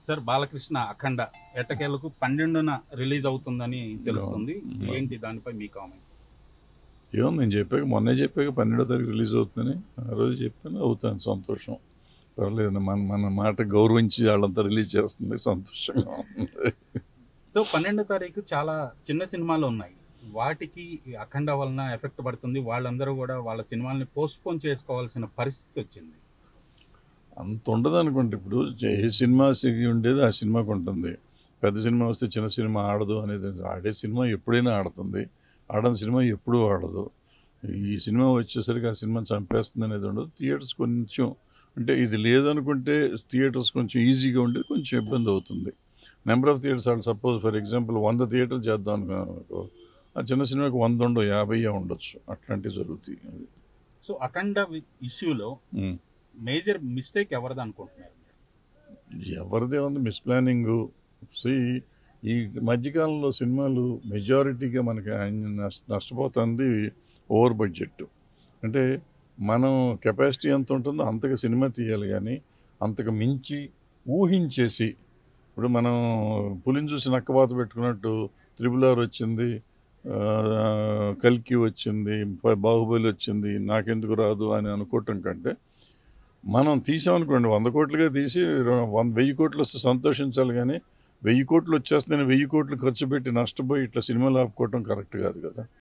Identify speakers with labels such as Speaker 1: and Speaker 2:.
Speaker 1: Sir Balakrishna అఖండ ఎట్టకేలకు 12న release అవుతుందని తెలుస్తుంది.
Speaker 2: అవును.
Speaker 1: ఏంటి దానిపై మీ కామెంట్?
Speaker 2: ఏమో నేను చెప్పాక మొన్నే చెప్పాక 12వ తారీఖు రిలీజ్ అవుతుందని ఆ రోజు చెప్పాను. అవుతాను, సంతోషం. పర్లేదు, మన మన మాట గౌరవించి వాళ్ళంతా రిలీజ్ చేస్తుంది, సంతోషంగా ఉంది.
Speaker 1: సో 12వ తారీఖు చాలా చిన్న సినిమాలు ఉన్నాయి. వాటికి ఈ అఖండ వలన ఎఫెక్ట్ పడుతుంది. వాళ్ళందరూ కూడా వాళ్ళ సినిమాల్ని పోస్ట్‌పోన్ చేసుకోవాల్సిన పరిస్థితి వచ్చింది.
Speaker 2: అంత ఉండదు అనుకోండి. ఇప్పుడు ఏ సినిమా ఉండేది ఆ సినిమాకి ఉంటుంది. పెద్ద సినిమా వస్తే చిన్న సినిమా ఆడదు అనేది, ఆడే సినిమా ఎప్పుడైనా ఆడుతుంది, ఆడని సినిమా ఎప్పుడూ ఆడదు. ఈ సినిమా వచ్చేసరికి ఆ సినిమాని చంపేస్తుంది అనేది ఉండదు. థియేటర్స్ కొంచెం అంటే ఇది లేదనుకుంటే థియేటర్స్ కొంచెం ఈజీగా ఉండేది, కొంచెం ఇబ్బంది అవుతుంది. నెంబర్ ఆఫ్ థియేటర్స్ వాళ్ళు సపోజ్ ఫర్ ఎగ్జాంపుల్ 100 థియేటర్లు చేద్దాం అనుకో, ఆ చిన్న సినిమాకి 100 ఉండవు, 50 ఉండొచ్చు, అట్లాంటివి జరుగుతాయి.
Speaker 1: సో అఖండ ఇష్యూలో మేజర్ మిస్టేక్ ఎవరిది అనుకుంటున్నారు?
Speaker 2: ఎవరిదే ఉంది మిస్‌ప్లానింగు. సీ ఈ మధ్యకాలంలో సినిమాలు మెజారిటీగా మనకి నష్టపోతుంది ఓవర్ బడ్జెట్. అంటే మనం కెపాసిటీ ఎంత ఉంటుందో అంతగా సినిమా తీయాలి గానీ, అంతకు మించి ఊహించేసి, ఇప్పుడు మనం పులిని చూసి నక్కవాత పెట్టుకున్నట్టు 'త్రిబుల్ ఆర్' వచ్చింది, 'కల్కి' వచ్చింది, 'బాహుబలి' వచ్చింది, నాకెందుకు రాదు అని అనుకోవటం కంటే, మనం తీసామనుకోండి 100 కోట్లుగా తీసి 1000 కోట్లు వస్తే సంతోషించాలి కానీ, 1000 కోట్లు వచ్చేస్తుందని 1000 కోట్లు ఖర్చు పెట్టి నష్టపోయి ఇట్లా సినిమాలు ఆపుకోవటం కరెక్ట్ కాదు కదా.